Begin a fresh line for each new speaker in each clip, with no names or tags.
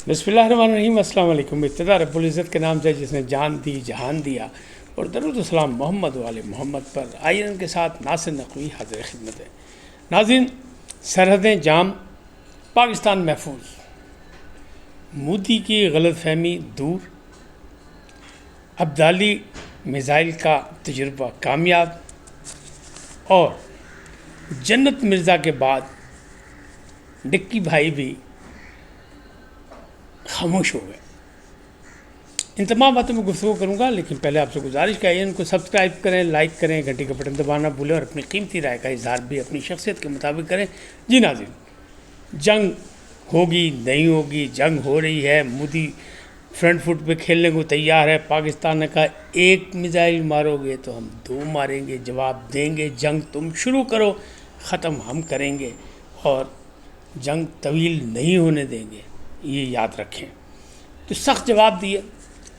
بسم اللہ الرحمن الرحیم۔ السلام علیکم۔ ابتدا رب العزت کے نام سے جس نے جان دی جہان دیا، اور درود السلام محمد والے محمد پر۔ آئیے ان کے ساتھ ناصر نقوی حاضر خدمت ہے۔ ناظرین، سرحدیں جام، پاکستان محفوظ، مودی کی غلط فہمی دور، ابدالی میزائل کا تجربہ کامیاب، اور جنت مرزا کے بعد ڈکی بھائی بھی خاموش ہو گئے۔ ان تمام باتوں میں گفتگو کروں گا، لیکن پہلے آپ سے گزارش کہ ان کو سبسکرائب کریں، لائک کریں، گھنٹی کا بٹن دبانا بھولیں، اور اپنی قیمتی رائے کا اظہار بھی اپنی شخصیت کے مطابق کریں۔ جی ناظرین، جنگ ہوگی نہیں ہوگی، جنگ ہو رہی ہے۔ مودی فرنٹ فٹ پہ کھیلنے کو تیار ہے۔ پاکستان نے کہا ایک میزائل مارو گے تو ہم دو ماریں گے، جواب دیں گے۔ جنگ تم شروع کرو، ختم ہم کریں گے، اور جنگ طویل نہیں ہونے دیں گے، یہ یاد رکھیں۔ تو سخت جواب دیے،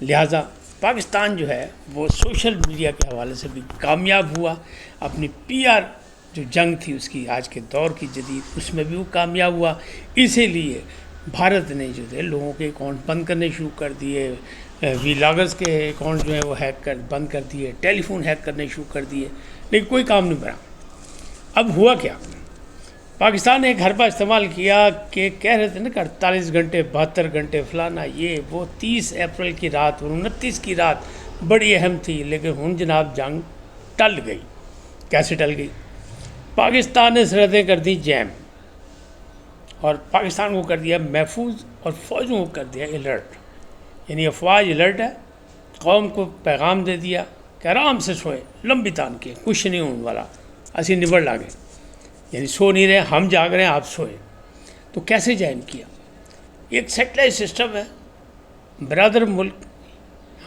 لہٰذا پاکستان جو ہے وہ سوشل میڈیا کے حوالے سے بھی کامیاب ہوا۔ اپنی پی آر جو جنگ تھی اس کی، آج کے دور کی جدید، اس میں بھی وہ کامیاب ہوا۔ اسی لیے بھارت نے جو ہے لوگوں کے اکاؤنٹ بند کرنے شروع کر دیے، ویلاگرز کے اکاؤنٹ جو ہیں وہ بند کر دیے، ٹیلی فون ہیک کرنے شروع کر دیے، لیکن کوئی کام نہیں بنا۔ اب ہوا کیا؟ پاکستان نے ایک حربہ استعمال کیا کہ کہہ رہے تھے نا کہ 48 گھنٹے 72 گھنٹے فلانا یہ وہ، 30 اپریل کی رات اور 29 کی رات بڑی اہم تھی، لیکن ہن جناب جنگ ٹل گئی۔ کیسے ٹل گئی؟ پاکستان نے سرحدیں کر دی جیم، اور پاکستان کو کر دیا محفوظ، اور فوجوں کو کر دیا الرٹ۔ یعنی افواج الرٹ ہے، قوم کو پیغام دے دیا کہ آرام سے سوئے، لمبی تان کے، کچھ نہیں ہونے والا، اسی نبڑ لاگے۔ یعنی سو نہیں رہے، ہم جاگ رہے ہیں، آپ سوئے۔ تو کیسے جائن کیا؟ ایک سیٹلائٹ سسٹم ہے، برادر ملک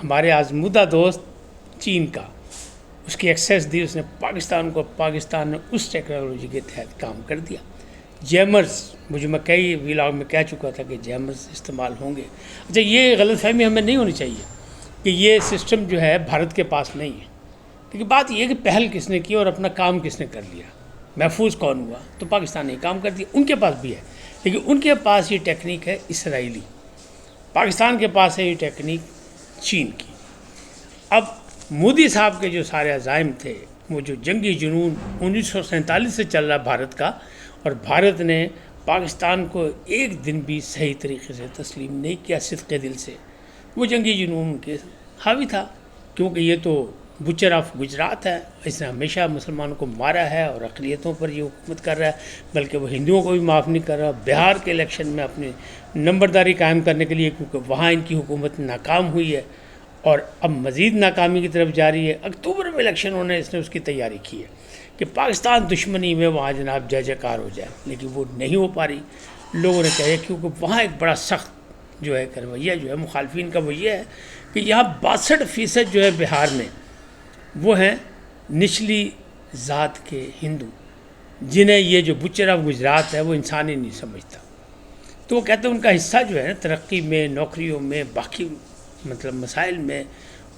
ہمارے آزمودہ دوست چین کا، اس کی ایکسیس دی اس نے پاکستان کو۔ پاکستان نے اس ٹیکنالوجی کے تحت کام کر دیا۔ جیمرز، مجھے میں کئی ویلاگ میں کہہ چکا تھا کہ جیمرز استعمال ہوں گے۔ اچھا، یہ غلط فہمی ہمیں نہیں ہونی چاہیے کہ یہ سسٹم جو ہے بھارت کے پاس نہیں ہے، لیکن بات یہ ہے کہ پہل کس نے کی اور اپنا کام کس نے کر لیا، محفوظ کون ہوا؟ تو پاکستان نے کام کر دیا۔ ان کے پاس بھی ہے، لیکن ان کے پاس یہ ٹیکنیک ہے اسرائیلی، پاکستان کے پاس ہے یہ ٹیکنیک چین کی۔ اب مودی صاحب کے جو سارے عزائم تھے، وہ جو جنگی جنون 1947 سے چل رہا بھارت کا، اور بھارت نے پاکستان کو ایک دن بھی صحیح طریقے سے تسلیم نہیں کیا صدق دل سے، وہ جنگی جنون ان کے حاوی تھا، کیونکہ یہ تو بچر آف گجرات ہے، اس نے ہمیشہ مسلمانوں کو مارا ہے اور اقلیتوں پر یہ حکومت کر رہا ہے، بلکہ وہ ہندوؤں کو بھی معاف نہیں کر رہا۔ بہار کے الیکشن میں اپنی نمبرداری قائم کرنے کے لیے، کیونکہ وہاں ان کی حکومت ناکام ہوئی ہے اور اب مزید ناکامی کی طرف جاری ہے۔ اکتوبر میں الیکشن ہونا ہے، اس نے اس کی تیاری کی ہے کہ پاکستان دشمنی میں وہاں جناب جے جے کار ہو جائے، لیکن وہ نہیں ہو پا رہی۔ لوگوں نے کہا کیونکہ وہاں ایک بڑا سخت جو ہے رویہ جو ہے مخالفین کا، وہ یہ ہے کہ یہاں 62% جو ہے بہار میں وہ ہیں نچلی ذات کے ہندو، جنہیں یہ جو بچر آف گجرات ہے وہ انسانی نہیں سمجھتا۔ تو وہ کہتے ہیں ان کا حصہ جو ہے ترقی میں، نوکریوں میں، باقی مطلب مسائل میں،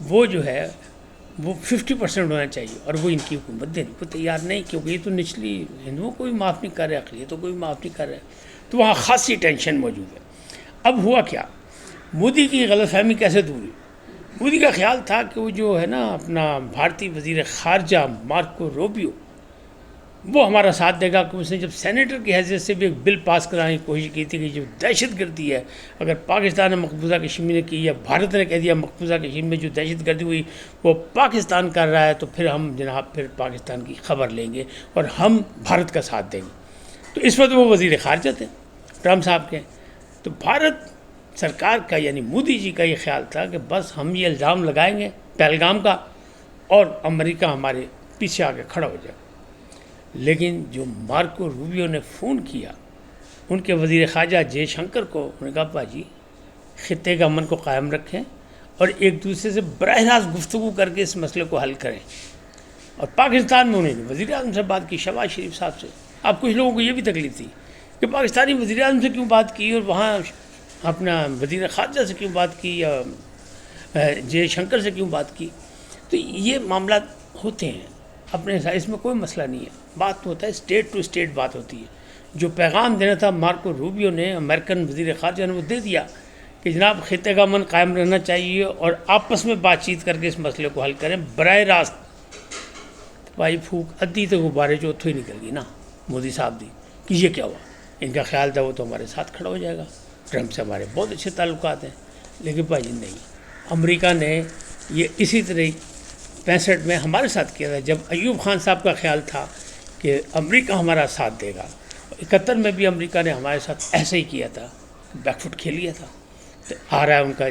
وہ جو ہے وہ 50% ہونا چاہیے، اور وہ ان کی حکومت دینے کو تیار نہیں، کیونکہ یہ تو نچلی ہندوؤں کو بھی معاف نہیں کر رہے، اقلیتوں کو بھی معاف نہیں کر رہے۔ تو وہاں خاصی ٹینشن موجود ہے۔ اب ہوا کیا؟ مودی کی غلط فہمی کیسے دور ہوئی؟ مودی کا خیال تھا کہ وہ جو ہے نا اپنا بھارتی وزیر خارجہ مارکو روبیو، وہ ہمارا ساتھ دے گا، کہ اس نے جب سینیٹر کی حیثیت سے بھی ایک بل پاس کرانے کی کوشش کی تھی کہ جو دہشت گردی ہے، اگر پاکستان نے مقبوضہ کشمیر نے کی، یا بھارت نے کہہ دیا مقبوضہ کشمیر میں جو دہشت گردی ہوئی وہ پاکستان کر رہا ہے، تو پھر ہم جناب پھر پاکستان کی خبر لیں گے اور ہم بھارت کا ساتھ دیں گے۔ تو اس وقت وہ وزیر خارجہ تھے ٹرمپ صاحب کے۔ تو بھارت سرکار کا یعنی مودی جی کا یہ خیال تھا کہ بس ہم یہ الزام لگائیں گے پہلگام کا، اور امریکہ ہمارے پیچھے آ کے کھڑا ہو جائے۔ لیکن جو مارکو روبیو نے فون کیا ان کے وزیر خارجہ جے شنکر کو، انہوں نے کہا بھاجی خطے کے امن کو قائم رکھیں اور ایک دوسرے سے براہ راست گفتگو کر کے اس مسئلے کو حل کریں۔ اور پاکستان میں انہوں نے وزیر اعظم سے بات کی، شہباز شریف صاحب سے۔ اب کچھ لوگوں کو یہ بھی تکلیف تھی کہ پاکستانی وزیر اعظم سے کیوں بات کی اور وہاں اپنا وزیر خارجہ سے کیوں بات کی، یا جے شنکر سے کیوں بات کی۔ تو یہ معاملات ہوتے ہیں اپنے ساتھ، اس میں کوئی مسئلہ نہیں ہے۔ بات تو ہوتا ہے اسٹیٹ ٹو اسٹیٹ بات ہوتی ہے۔ جو پیغام دینا تھا مارکو روبیو نے، امریکن وزیر خارجہ نے، وہ دے دیا کہ جناب خطے کا امن قائم رہنا چاہیے اور آپس میں بات چیت کر کے اس مسئلے کو حل کریں براہ راست. بھائی پھوک ادھی تو غبارے جو اتھو ہی نکل گئی نا مودی صاحب دی کہ یہ کیا ہوا. ان کا خیال تھا وہ تو ہمارے ساتھ کھڑا ہو جائے گا, ٹرمپ سے ہمارے بہت اچھے تعلقات ہیں, لیکن بھائی نہیں, امریکہ نے یہ اسی طرح 65 میں ہمارے ساتھ کیا تھا جب ایوب خان صاحب کا خیال تھا کہ امریکہ ہمارا ساتھ دے گا. 71 میں بھی امریکہ نے ہمارے ساتھ ایسے ہی کیا تھا, بیک فٹ کھیل لیا تھا. تو آ رہا ہے ان کا,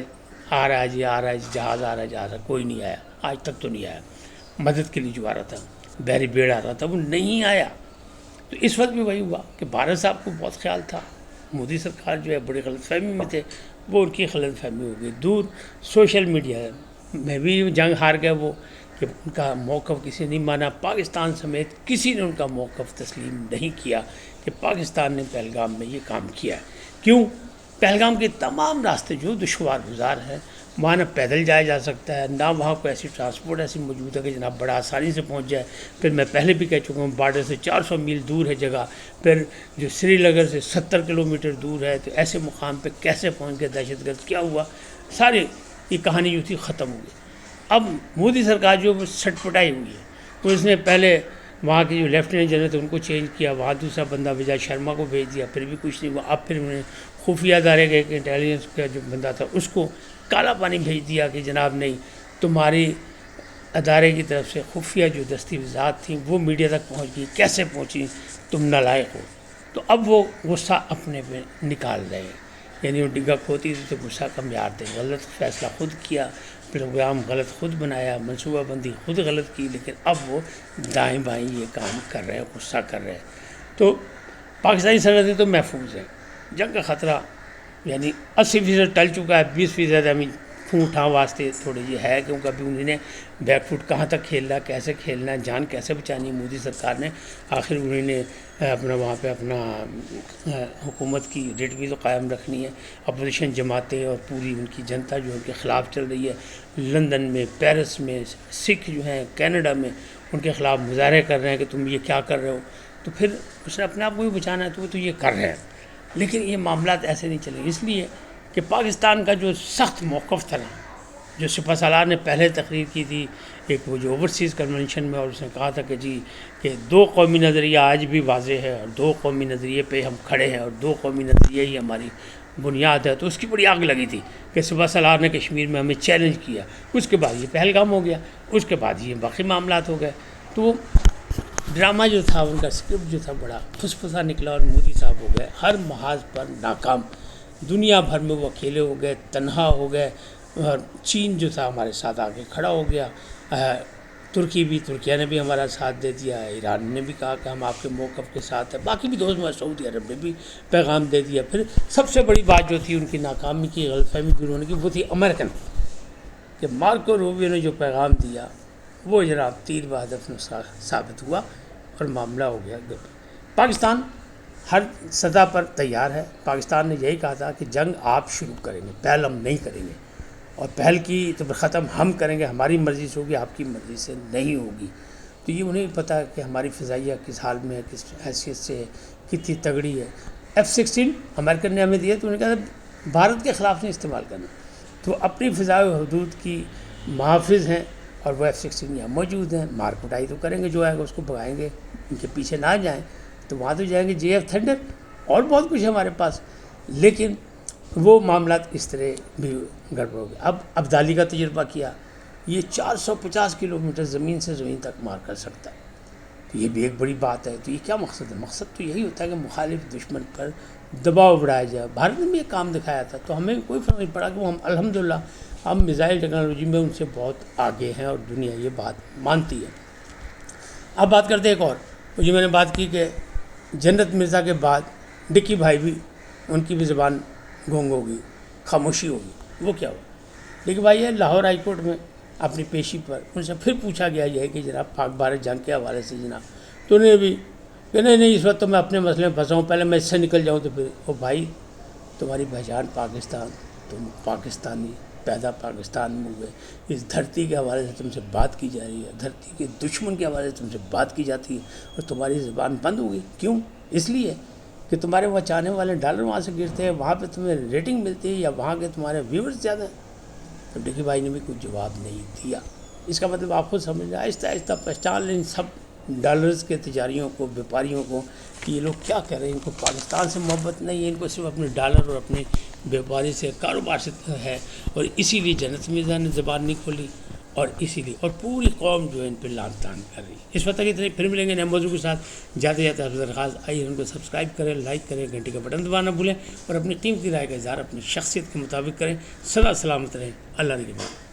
آ رہا ہے جی جہاز آ رہا ہے, کوئی نہیں آیا آج تک تو نہیں آیا. مدد کے لیے جو آ رہا تھا بحری بیڑ آ رہا تھا وہ نہیں آیا. تو اس وقت بھی وہی ہوا کہ بھارت صاحب کو بہت خیال تھا, مودی سرکار جو ہے بڑی غلط فہمی میں تھے, وہ ان کی غلط فہمی ہو گئی دور. سوشل میڈیا میں بھی جنگ ہار گئے وہ کہ ان کا موقف کسی نے نہیں مانا. پاکستان سمیت کسی نے ان کا موقف تسلیم نہیں کیا کہ پاکستان نے پہلگام میں یہ کام کیا ہے. کیوں؟ پہلگام کے تمام راستے جو دشوار گزار ہیں, وہاں نہ پیدل جایا جا سکتا ہے, نہ وہاں کوئی ایسی ٹرانسپورٹ ایسی موجود ہے کہ جناب بڑا آسانی سے پہنچ جائے. پھر میں پہلے بھی کہہ چکا ہوں بارڈر سے 400 میل دور ہے جگہ, پھر جو سری نگر سے 70 کلومیٹر دور ہے, تو ایسے مقام پہ کیسے پہنچ گئے دہشت گرد, کیا ہوا, ساری یہ کہانی جو تھی ختم ہو گئی. اب مودی سرکار جو سٹ پٹائی ہوئی ہے, تو اس نے پہلے وہاں کے جو لیفٹیننٹ جنرل تھے ان کو چینج کیا, وہاں دوسرا بندہ وجے شرما کو بھیج دیا, پھر بھی کچھ نہیں ہوا. اب پھر انہوں نے خفیہ ادارے کے انٹیلیجنس کا جو بندہ تھا اس کو کالا پانی بھیج دیا کہ جناب نہیں, تمہاری ادارے کی طرف سے خفیہ جو دستاویزات تھیں وہ میڈیا تک پہنچ گئی, کیسے پہنچی, تم نالائق ہو. تو اب وہ غصہ اپنے پہ نکال رہے ہیں, یعنی وہ ڈگا کھوتی تھی تو غصہ کا معیار دے, غلط فیصلہ خود کیا, پروگرام غلط خود بنایا, منصوبہ بندی خود غلط کی, لیکن اب وہ دائیں بائیں یہ کام کر رہے ہیں, غصہ کر رہے ہیں. تو پاکستانی سرحدیں تو محفوظ ہیں, جنگ کا خطرہ یعنی 80% ٹل چکا ہے, 20% ہمیں پھونٹھاں واسطے تھوڑے یہ ہے, کیونکہ ابھی انہوں نے بیک فٹ کہاں تک کھیلنا ہے, کیسے کھیلنا ہے, جان کیسے بچانی ہے. مودی سرکار نے آخر انہوں نے اپنا وہاں پہ اپنا حکومت کی ریٹ بھی تو قائم رکھنی ہے. اپوزیشن جماعتیں اور پوری ان کی جنتا جو ان کے خلاف چل رہی ہے, لندن میں, پیرس میں, سکھ جو ہیں کینیڈا میں ان کے خلاف مظاہرے کر رہے ہیں کہ تم یہ کیا کر رہے ہو. تو پھر اس نے اپنے آپ کو بھی بچانا ہے, تو وہ تو یہ کر رہے ہیں, لیکن یہ معاملات ایسے نہیں چلیں. اس لیے کہ پاکستان کا جو سخت موقف تھا نا, جو سپہ سالار نے پہلے تقریر کی تھی ایک وہ جو اوورسیز کنونشن میں, اور اس نے کہا تھا کہ جی کہ 2 قومی نظریہ آج بھی واضح ہے, اور 2 قومی نظریے پہ ہم کھڑے ہیں, اور 2 قومی نظریے ہی ہماری بنیاد ہے. تو اس کی بڑی آگ لگی تھی کہ سپہ سالار نے کشمیر میں ہمیں چیلنج کیا. اس کے بعد یہ پہلگام ہو گیا, اس کے بعد یہ باقی معاملات ہو گئے. تو وہ ڈرامہ جو تھا, ان کا اسکرپٹ جو تھا, بڑا پھسپھسا نکلا, اور مودی صاحب ہو گئے ہر محاذ پر ناکام. دنیا بھر میں وہ اکیلے ہو گئے, تنہا ہو گئے. اور چین جو تھا ہمارے ساتھ آ کے کھڑا ہو گیا, ترکیہ نے بھی ہمارا ساتھ دے دیا, ایران نے بھی کہا کہ ہم آپ کے موقف کے ساتھ ہیں, باقی بھی دوست, سعودی عرب نے بھی پیغام دے دیا. پھر سب سے بڑی بات جو تھی ان کی ناکامی کی, غلط فہمی کی انہوں نے کی, وہ تھی امریکن, کہ مارکو روبیو نے جو پیغام دیا وہ جناب تیر بہدف نسخہ ثابت ہوا اور معاملہ ہو گیا. پاکستان ہر سطح پر تیار ہے. پاکستان نے یہی کہا تھا کہ جنگ آپ شروع کریں گے, پہل ہم نہیں کریں گے, اور پہل کی تو ختم ہم کریں گے, ہماری مرضی سے ہوگی, آپ کی مرضی سے نہیں ہوگی. تو یہ انہیں پتہ ہے کہ ہماری فضائیہ کس حال میں ہے, کس حیثیت سے ہے, کتنی تگڑی ہے. F-16 امریکن نے ہمیں دیا, تو انہوں نے کہا بھارت کے خلاف نہیں استعمال کرنا. تو اپنی فضائی حدود کی محافظ ہیں, اور وہ F-16 یہاں موجود ہیں. مار کٹائی تو کریں گے, جو آئے گا اس کو بھگائیں گے, ان کے پیچھے نہ جائیں. تو وہاں تو جائیں گے JF تھنڈر, اور بہت کچھ ہے ہمارے پاس. لیکن وہ معاملات اس طرح بھی گڑبڑ ہو گئے. اب ابدالی کا تجربہ کیا, یہ 450 کلومیٹر زمین سے زمین تک مار کر سکتا ہے. تو یہ بھی ایک بڑی بات ہے. تو یہ کیا مقصد ہے؟ مقصد تو یہی ہوتا ہے کہ مخالف دشمن پر دباؤ بڑھایا جائے. بھارت نے بھی یہ کام دکھایا تھا, تو ہمیں کوئی فرق نہیں پڑا کہ وہ الحمدللہ ہم میزائل ٹیکنالوجی میں ان سے بہت آگے ہیں, اور دنیا یہ بات مانتی ہے. اب بات کرتے ہیں ایک اور, جو میں نے بات کی کہ جنت مرزا کے بعد ڈکی بھائی بھی, ان کی بھی زبان گونگ ہوگی, خاموشی ہوگی. وہ کیا ہوا؟ ڈکی بھائی ہے لاہور ہائی کورٹ میں اپنی پیشی پر ان سے پھر پوچھا گیا یہ ہے کہ جناب پاک بھارت جنگ کے حوالے سے جناب, تو انہوں نے بھی کہ نہیں اس وقت تو میں اپنے مسئلے میں پھنسا ہوں, پہلے میں اس سے نکل جاؤں. تو پھر وہ بھائی تمہاری پہچان پاکستان, تم پاکستانی پیدا پاکستان میں ہوئے, اس دھرتی کے حوالے سے تم سے بات کی جا رہی ہے, دھرتی کے دشمن کے حوالے سے تم سے بات کی جاتی ہے, اور تمہاری زبان بند ہو گئی. کیوں؟ اس لیے کہ تمہارے وہاں چاہنے والے ڈالر وہاں سے گرتے ہیں، وہاں پہ تمہیں ریٹنگ ملتی ہے، یا وہاں کے تمہارے ویورز زیادہ ہیں؟ تو ڈگی بھائی نے بھی کوئی جواب نہیں دیا۔ اس کا مطلب آپ خود سمجھ لیں، آہستہ آہستہ پہچان لیں ان سب ڈالرز کے تجاریوں کو، بیپاریوں کو، کہ یہ لوگ کیا کر رہے ہیں۔ ان کو پاکستان سے محبت نہیں ہے، ان کو صرف اپنے ڈالر اور اپنے بیپاری سے، کاروبار سے ہے، اور اسی لیے جنت مرزا نے زبان نہیں کھولی، اور اسی لیے اور پوری قوم جو ہے ان پہ لعن طعن کر رہی ہے۔ اس وقت تک اتنے، پھر ملیں گے نئے موضوع کے ساتھ۔ جاتے جاتے آپ سے درخواست، آئیے ان کو سبسکرائب کریں، لائک کریں، گھنٹی کا بٹن دبانا نہ بھولیں، اور اپنی قیمتی رائے کا اظہار اپنی شخصیت کے مطابق کریں۔ سدا سلامت رہیں، اللہ نگہبان۔